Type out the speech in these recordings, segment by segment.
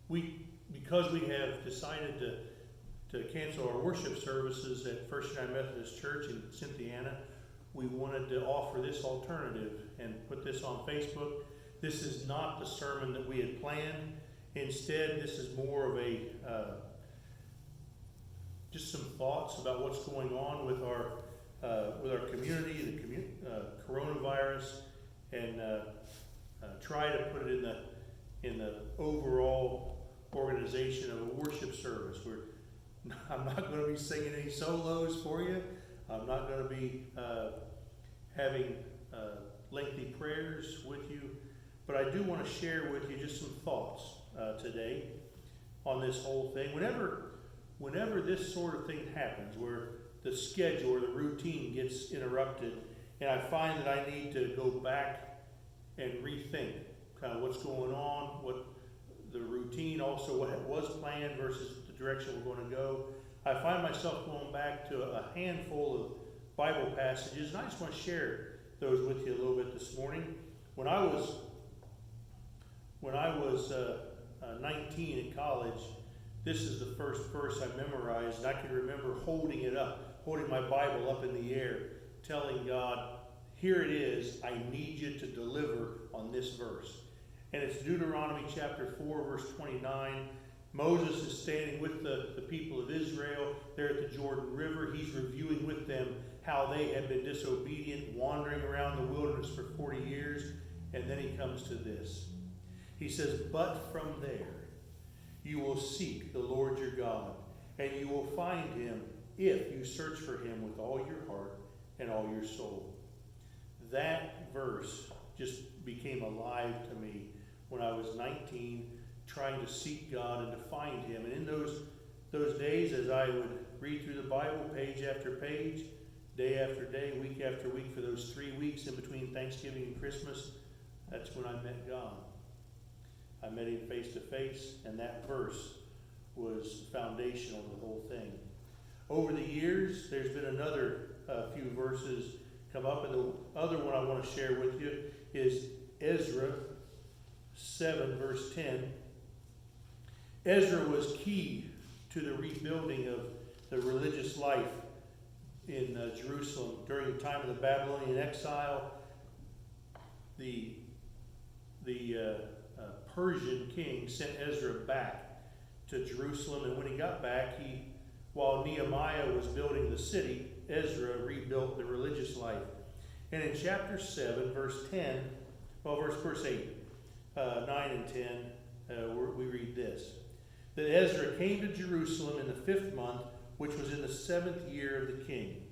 because we have decided to cancel our worship services at First United Methodist Church in Cynthiana, we wanted to offer this alternative and put this on Facebook. This is not the sermon that we had planned. Instead, this is more of a just some thoughts about what's going on with our community, the coronavirus, and try to put it in the overall organization of a worship service. I'm not going to be singing any solos for you. I'm not going to be having lengthy prayers with you, but I do want to share with you just some thoughts today on this whole thing. Whenever this sort of thing happens, where the schedule or the routine gets interrupted, and I find that I need to go back and rethink kind of what's going on, what the routine, also what was planned versus the direction we're going to go, I find myself going back to a handful of Bible passages, and I just want to share those with you a little bit this morning. When I was 19 in college, this is the first verse I memorized, and I can remember holding my Bible up in the air, telling God, here it is, I need you to deliver on this verse. And it's Deuteronomy chapter 4, verse 29. Moses is standing with the people of Israel there at the Jordan River. He's reviewing with them how they had been disobedient, wandering around the wilderness for 40 years. And then he comes to this. He says, but from there you will seek the Lord your God, and you will find him if you search for him with all your heart and all your soul. That verse just became alive to me when I was 19, trying to seek God and to find him. And in those days, as I would read through the Bible page after page, day after day, week after week, for those 3 weeks in between Thanksgiving and Christmas, that's when I met God. I met him face to face, and that verse was foundational to the whole thing. Over the years, there's been another few verses come up, and the other one I want to share with you is Ezra 7, verse 10. Ezra was key to the rebuilding of the religious life in Jerusalem during the time of the Babylonian exile. The Persian king sent Ezra back to Jerusalem, and when he got back, while Nehemiah was building the city, Ezra rebuilt the religious life. And in chapter 7, verse 8, 9 and 10, we read this. That Ezra came to Jerusalem in the 5th month, which was in the 7th year of the king.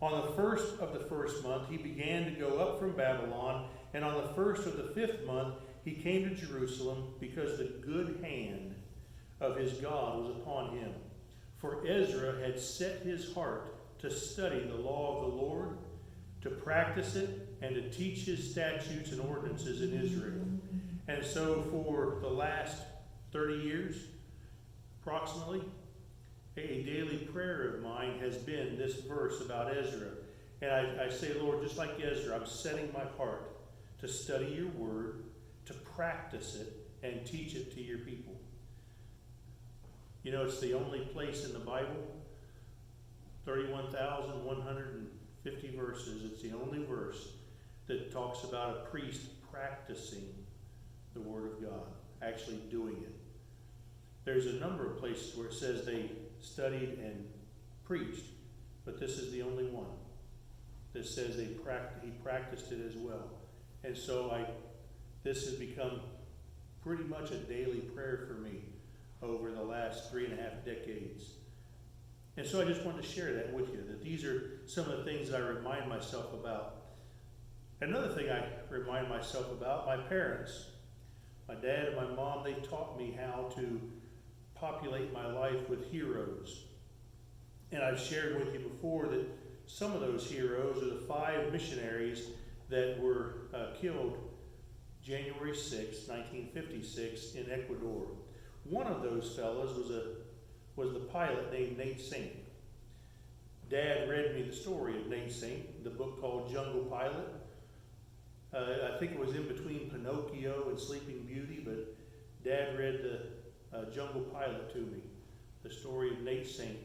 On the 1st of the 1st month, he began to go up from Babylon, and on the 1st of the 5th month, he came to Jerusalem because the good hand of his God was upon him. For Ezra had set his heart to study the law of the Lord, to practice it, and to teach his statutes and ordinances in Israel. And so for the last 30 years, approximately, a daily prayer of mine has been this verse about Ezra. And I say, Lord, just like Ezra, I'm setting my heart to study your word, to practice it, and teach it to your people. You know, it's the only place in the Bible, 31,150 verses, it's the only verse that talks about a priest practicing the Word of God, actually doing it. There's a number of places where it says they studied and preached, but this is the only one that says he practiced it as well. And so this has become pretty much a daily prayer for me over the last 3.5 decades. And so I just wanted to share that with you, that these are some of the things that I remind myself about. Another thing I remind myself about, my parents, my dad and my mom, they taught me how to populate my life with heroes. And I've shared with you before that some of those heroes are the 5 missionaries that were killed January 6, 1956 in Ecuador. One of those fellows was the pilot named Nate Saint. Dad read me the story of Nate Saint, the book called Jungle Pilot. I think it was in between Pinocchio and Sleeping Beauty, but Dad read Jungle Pilot to me, the story of Nate Saint.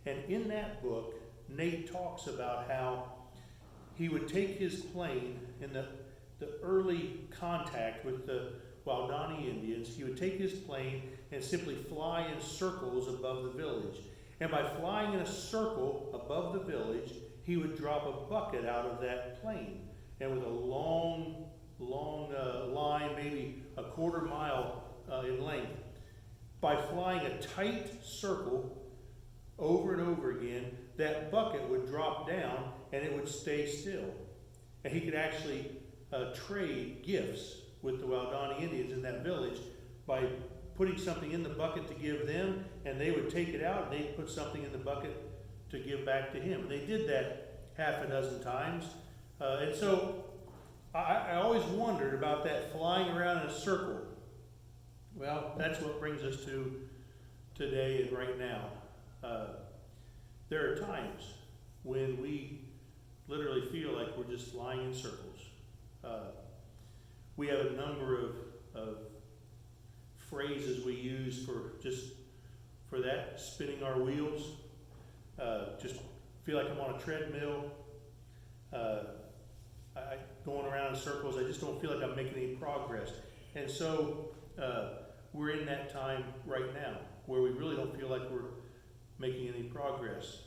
And in that book, Nate talks about how he would take his plane in the early contact with the Waodani Indians. He would take his plane and simply fly in circles above the village. And by flying in a circle above the village, he would drop a bucket out of that plane. And with a long line, maybe a quarter mile in length, by flying a tight circle over and over again, that bucket would drop down and it would stay still. And he could actually trade gifts with the Waodani Indians in that village by putting something in the bucket to give them, and they would take it out and they'd put something in the bucket to give back to him. They did that half a dozen times. And so I always wondered about that flying around in a circle. Well, that's what brings us to today and right now. There are times when we literally feel like we're just flying in circles. We have a number of phrases we use for that, spinning our wheels. Just feel like I'm on a treadmill. Going around in circles, I just don't feel like I'm making any progress. And so we're in that time right now where we really don't feel like we're making any progress.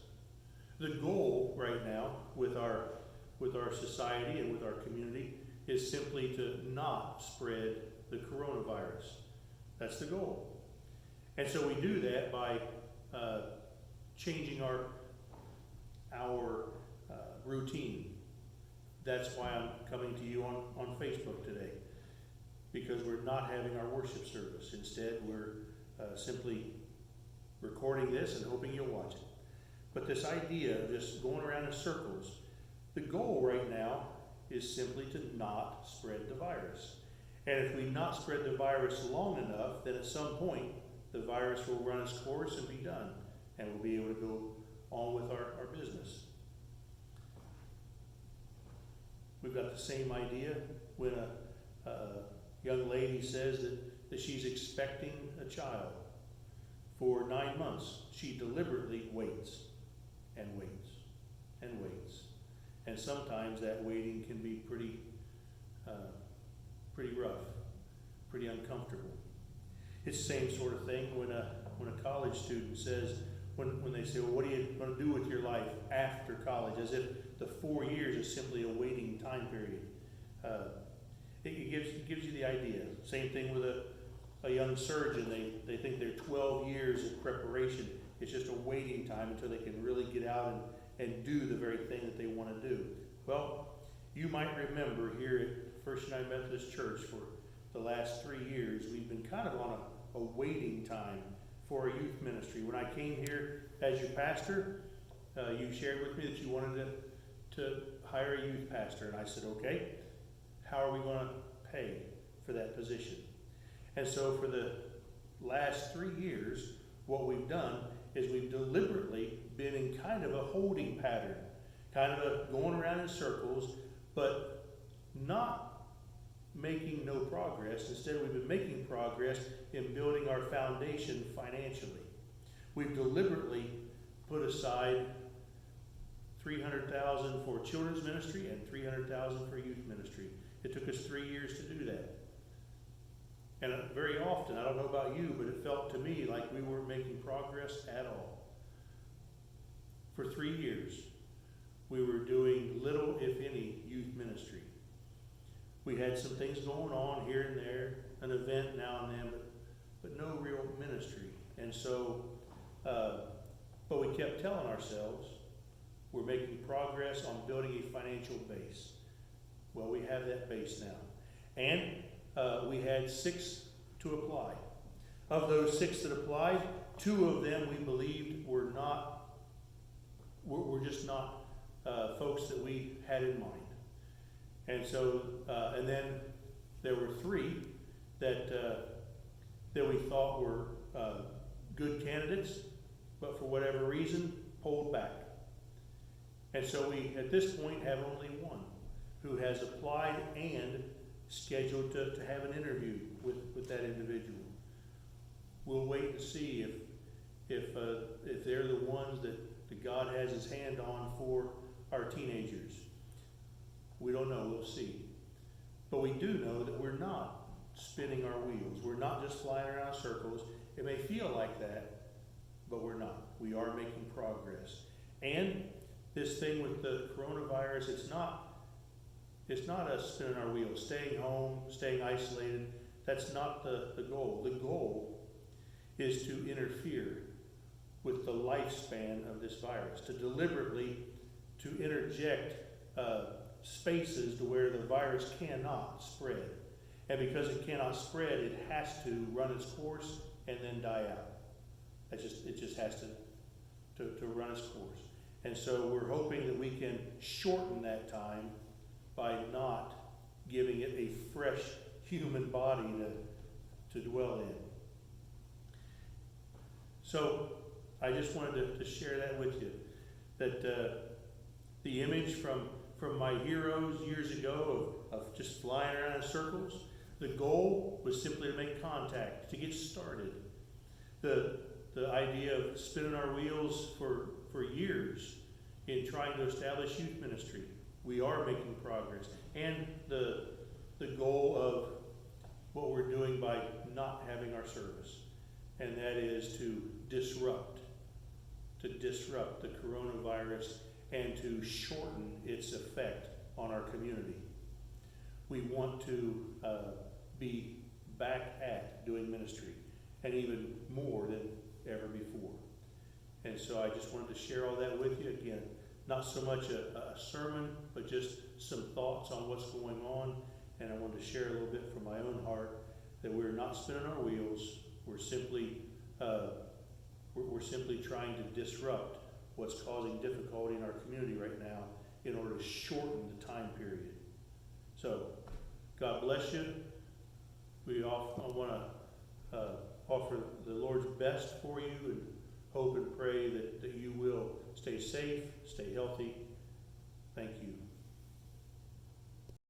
The goal right now with our society and with our community is simply to not spread the coronavirus. That's the goal. And so we do that by changing our routine. That's why I'm coming to you on Facebook today, because we're not having our worship service. Instead, we're simply recording this and hoping you'll watch it. But this idea of just going around in circles, the goal right now is simply to not spread the virus. And if we not spread the virus long enough, then at some point the virus will run its course and be done, and we'll be able to go on with our business. We've got the same idea when a young lady says that she's expecting a child. For 9 months, she deliberately waits and waits and waits. And sometimes that waiting can be pretty rough, pretty uncomfortable. It's the same sort of thing when a college student says, when they say, well, what are you going to do with your life after college? As if the 4 years is simply a waiting time period. It gives you the idea. Same thing with a young surgeon. They think they're 12 years of preparation. It's just a waiting time until they can really get out and do the very thing that they want to do. Well, you might remember here at First United Methodist Church for the last 3 years, we've been kind of on a waiting time for a youth ministry. When I came here as your pastor, you shared with me that you wanted to hire a youth pastor. And I said, okay, how are we going to pay for that position? And so for the last 3 years, what we've done is we've deliberately been in kind of a holding pattern, kind of going around in circles, but not making no progress. Instead, we've been making progress in building our foundation financially. We've deliberately put aside $300,000 for children's ministry and $300,000 for youth ministry. It took us 3 years to do that. And very often, I don't know about you, but it felt to me like we weren't making progress at all. For 3 years, we were doing little, if any, youth ministry. We had some things going on here and there, an event now and then, but no real ministry. And so, but we kept telling ourselves, we're making progress on building a financial base. Well, we have that base now. And we had 6 to apply. Of those 6 that applied, 2 of them we believed were just not folks that we had in mind. And so, and then there were 3 that we thought were good candidates, but for whatever reason, pulled back. And so we, at this point, have only 1 who has applied and scheduled to have an interview with that individual. we'll wait and see if they're the ones that God has his hand on for our teenagers. We don't know, we'll see. But we do know that we're not spinning our wheels. We're not just flying around in circles. It may feel like that, but we're not. We are making progress. And this thing with the coronavirus, it's not us spinning our wheels, staying home, staying isolated. That's not the goal. The goal is to interfere with the lifespan of this virus, to deliberately to interject spaces to where the virus cannot spread. And because it cannot spread, it has to run its course and then die out. It just has to run its course. And so we're hoping that we can shorten that time by not giving it a fresh human body to dwell in. So I just wanted to share that with you, that the image from my heroes years ago of just flying around in circles, the goal was simply to make contact, to get started. The idea of spinning our wheels for years in trying to establish youth ministry, we are making progress. And the goal of what we're doing by not having our service, and that is to disrupt the coronavirus and to shorten its effect on our community. We want to be back at doing ministry, and even more than ever before. And so I just wanted to share all that with you. Again, not so much a sermon, but just some thoughts on what's going on. And I wanted to share a little bit from my own heart that we're not spinning our wheels. We're simply trying to disrupt what's causing difficulty in our community right now in order to shorten the time period. So, God bless you. We want to offer the Lord's best for you and hope and pray that you will stay safe, stay healthy. Thank you.